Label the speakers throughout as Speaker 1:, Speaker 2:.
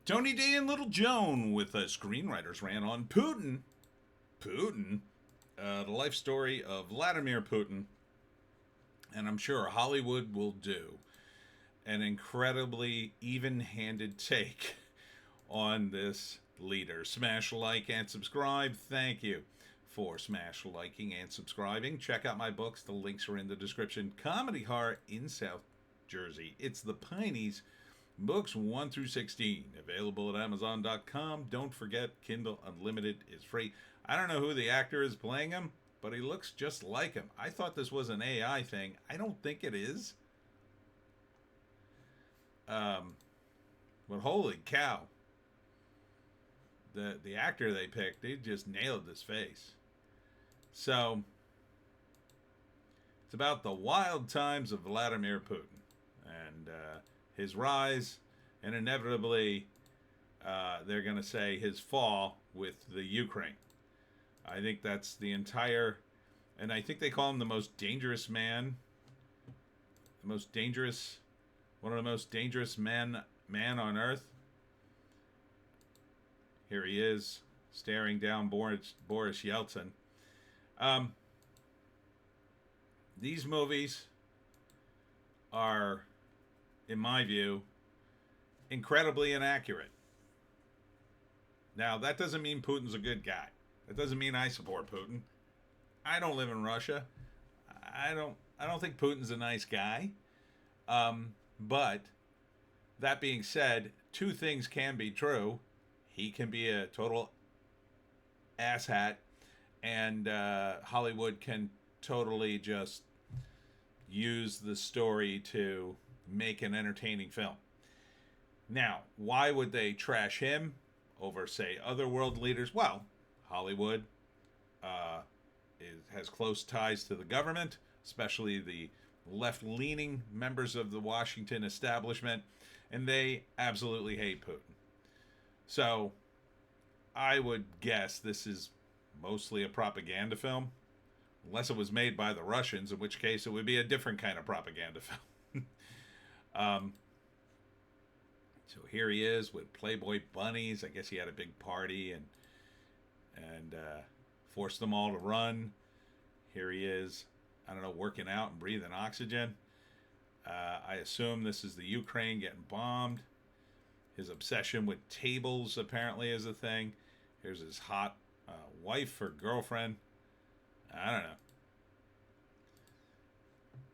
Speaker 1: Tony D and Little Joan with a Screenwriter's Rant on Putin. Putin? The life story of Vladimir Putin. And I'm sure Hollywood will do an incredibly even handed take on this leader. Smash like and subscribe. Thank you for smash liking and subscribing. Check out my books. The links are in the description. Comedy Horror in South Jersey. It's the Pineys. Books 1 through 16, available at Amazon.com. Don't forget, Kindle Unlimited is free. I don't know who the actor is playing him, but he looks just like him. I thought this was an AI thing. I don't think it is. But holy cow. The actor they picked, they just nailed this face. So, it's about the wild times of Vladimir Putin. And, his rise, and inevitably, they're going to say his fall with the Ukraine. I think that's the entire, and I think they call him the most dangerous man, the most dangerous, one of the most dangerous man on earth. Here he is, staring down Boris Yeltsin. These movies are, in my view, incredibly inaccurate. Now, that doesn't mean Putin's a good guy. That doesn't mean I support Putin. I don't live in Russia. I don't think Putin's a nice guy. But that being said, two things can be true. He can be a total asshat, and Hollywood can totally just use the story to make an entertaining film. Now, why would they trash him over, say, other world leaders? Well, Hollywood has close ties to the government, especially the left-leaning members of the Washington establishment, and they absolutely hate Putin. So, I would guess this is mostly a propaganda film, unless it was made by the Russians, in which case it would be a different kind of propaganda film. So here he is with Playboy bunnies. I guess he had a big party and forced them all to run. Here he is, I don't know, working out and breathing oxygen. I assume this is the Ukraine getting bombed. His obsession with tables apparently is a thing. Here's his hot wife or girlfriend. I don't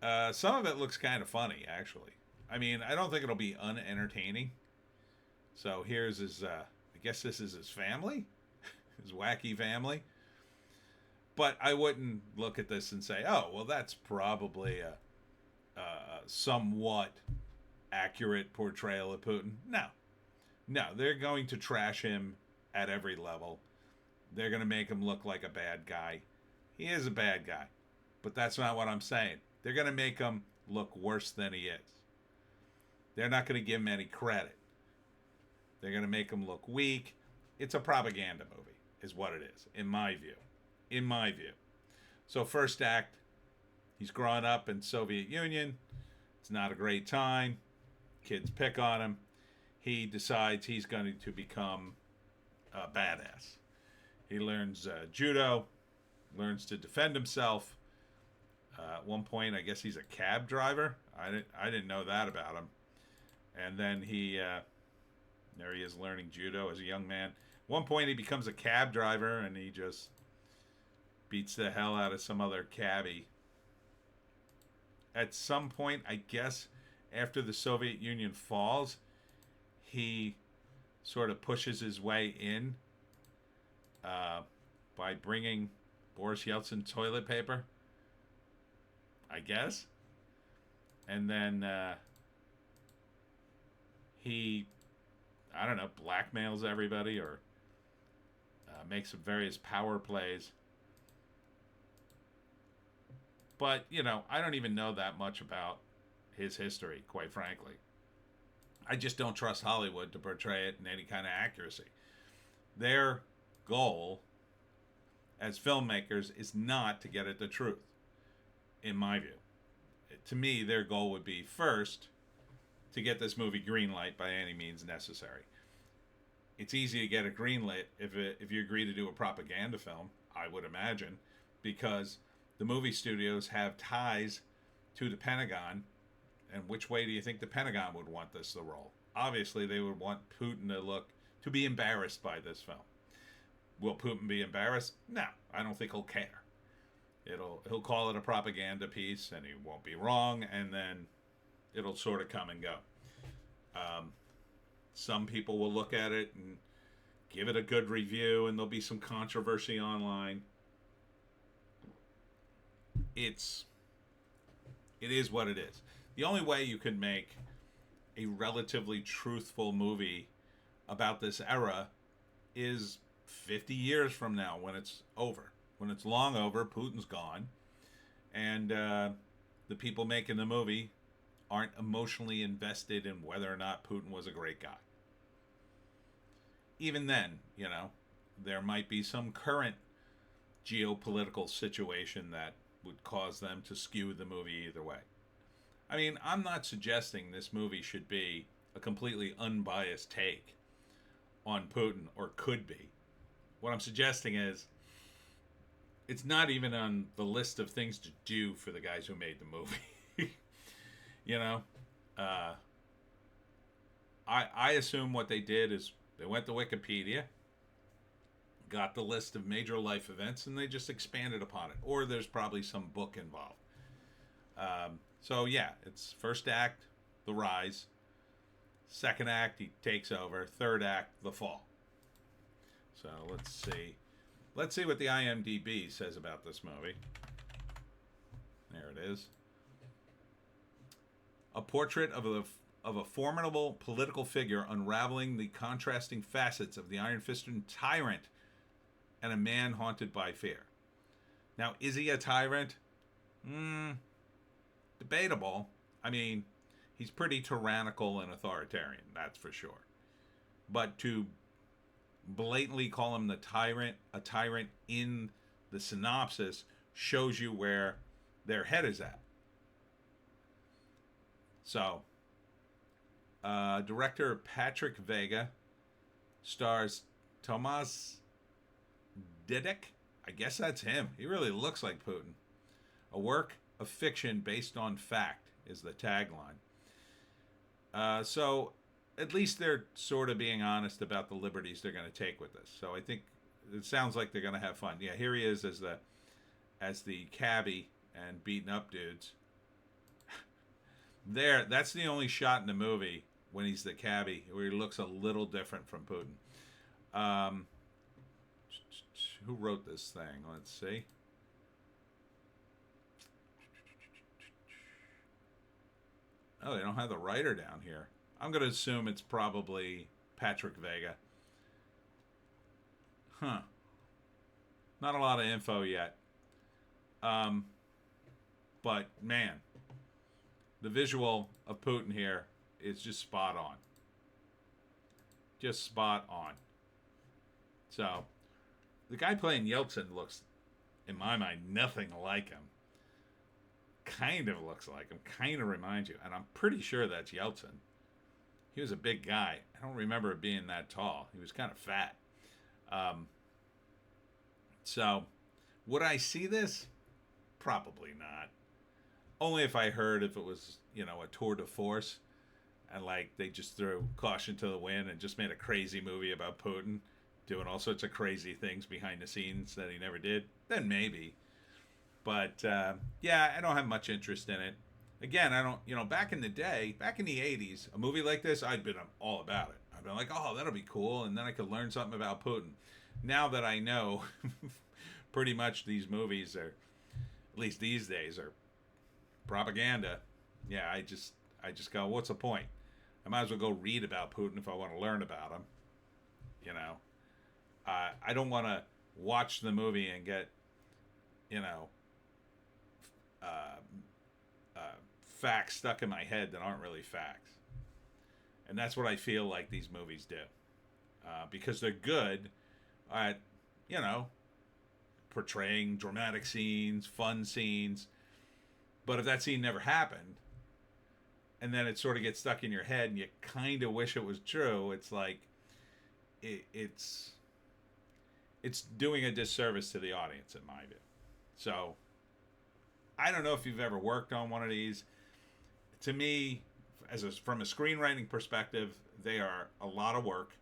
Speaker 1: know. Some of it looks kind of funny, actually. I mean, I don't think it'll be unentertaining. So here's his, I guess this is his family, his wacky family. But I wouldn't look at this and say, oh, well, that's probably a somewhat accurate portrayal of Putin. No, they're going to trash him at every level. They're going to make him look like a bad guy. He is a bad guy, but that's not what I'm saying. They're going to make him look worse than he is. They're not going to give him any credit. They're going to make him look weak. It's a propaganda movie, is what it is, in my view. In my view. So first act, he's growing up in Soviet Union. It's not a great time. Kids pick on him. He decides he's going to become a badass. He learns judo, learns to defend himself. At one point, I guess he's a cab driver. I didn't know that about him. And then there he is learning judo as a young man. At one point, he becomes a cab driver, and he just beats the hell out of some other cabbie. At some point, I guess, after the Soviet Union falls, he sort of pushes his way in by bringing Boris Yeltsin toilet paper, I guess. And then he, I don't know, blackmails everybody or makes some various power plays. But, you know, I don't even know that much about his history, quite frankly. I just don't trust Hollywood to portray it in any kind of accuracy. Their goal as filmmakers is not to get at the truth, in my view. To me, their goal would be, first, to get this movie greenlight by any means necessary. it's easy to get it greenlit if you agree to do a propaganda film, I would imagine, because the movie studios have ties to the Pentagon. And which way do you think the Pentagon would want this to roll? Obviously, they would want Putin to be embarrassed by this film. Will Putin be embarrassed? No, I don't think he'll care. He'll call it a propaganda piece, and he won't be wrong, and then it'll sort of come and go. Some people will look at it and give it a good review, and there'll be some controversy online. It is what it is. The only way you could make a relatively truthful movie about this era is 50 years from now, when it's over. When it's long over, Putin's gone, and the people making the movie aren't emotionally invested in whether or not Putin was a great guy. Even then, there might be some current geopolitical situation that would cause them to skew the movie either way. I mean, I'm not suggesting this movie should be a completely unbiased take on Putin, or could be. What I'm suggesting is it's not even on the list of things to do for the guys who made the movie. I assume what they did is they went to Wikipedia, got the list of major life events, and they just expanded upon it. Or there's probably some book involved. So yeah, it's first act, the rise. Second act, he takes over. Third act, the fall. So let's see. Let's see what the IMDb says about this movie. There it is. A portrait of a formidable political figure unraveling the contrasting facets of the iron-fisted tyrant and a man haunted by fear. Now, is he a tyrant? Debatable. I mean, he's pretty tyrannical and authoritarian, that's for sure. But to blatantly call him a tyrant in the synopsis, shows you where their head is at. So, director Patrick Vega stars Tomas Didic. I guess that's him. He really looks like Putin. A work of fiction based on fact is the tagline. So at least they're sort of being honest about the liberties they're going to take with this. So I think it sounds like they're going to have fun. Yeah, here he is as the cabbie and beating up dudes. That's the only shot in the movie when he's the cabbie where he looks a little different from Putin. Who wrote this thing? Let's see. Oh, they don't have the writer down here. I'm going to assume it's probably Patrick Vega. Huh. Not a lot of info yet. But, man, the visual of Putin here is just spot on. Just spot on. So, the guy playing Yeltsin looks, in my mind, nothing like him. Kind of looks like him. Kind of reminds you. And I'm pretty sure that's Yeltsin. He was a big guy. I don't remember it being that tall. He was kind of fat. So, would I see this? Probably not. Only if I heard if it was, a tour de force. And, they just threw caution to the wind and just made a crazy movie about Putin doing all sorts of crazy things behind the scenes that he never did. Then maybe. But, yeah, I don't have much interest in it. Again, I don't, back in the day, back in the 80s, a movie like this, I'd been all about it. I'd been like, oh, that'll be cool, and then I could learn something about Putin. Now that I know pretty much these movies are, at least these days, are propaganda, yeah, I just go, what's the point? I might as well go read about Putin if I want to learn about him. I don't want to watch the movie and get, facts stuck in my head that aren't really facts. And that's what I feel like these movies do. Because they're good at, portraying dramatic scenes, fun scenes. But if that scene never happened, and then it sort of gets stuck in your head and you kind of wish it was true, it's like, it's doing a disservice to the audience in my view. So I don't know if you've ever worked on one of these. To me, from a screenwriting perspective, they are a lot of work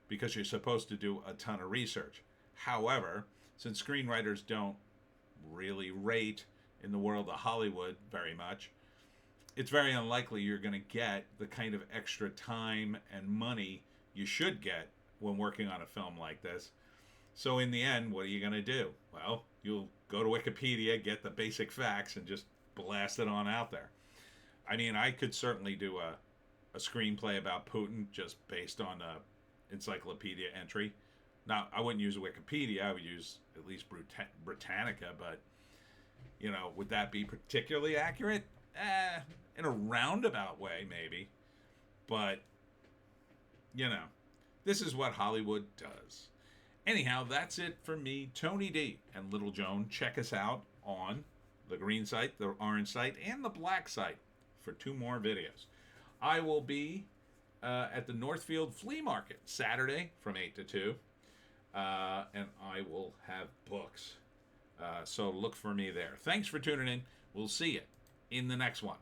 Speaker 1: because you're supposed to do a ton of research. However, since screenwriters don't really rate in the world of Hollywood very much, it's very unlikely you're going to get the kind of extra time and money you should get when working on a film like this. So in the end, what are you going to do? Well, you'll go to Wikipedia, get the basic facts, and just blast it on out there. I mean, I could certainly do a screenplay about Putin just based on a encyclopedia entry. Now, I wouldn't use Wikipedia. I would use at least Britannica, but, would that be particularly accurate? In a roundabout way, maybe. But, this is what Hollywood does. Anyhow, that's it for me, Tony D and Little Joan. Check us out on the green site, the orange site, and the black site for 2 more videos. I will be at the Northfield Flea Market Saturday from 8 to 2, and I will have books. So look for me there. Thanks for tuning in. We'll see you in the next one.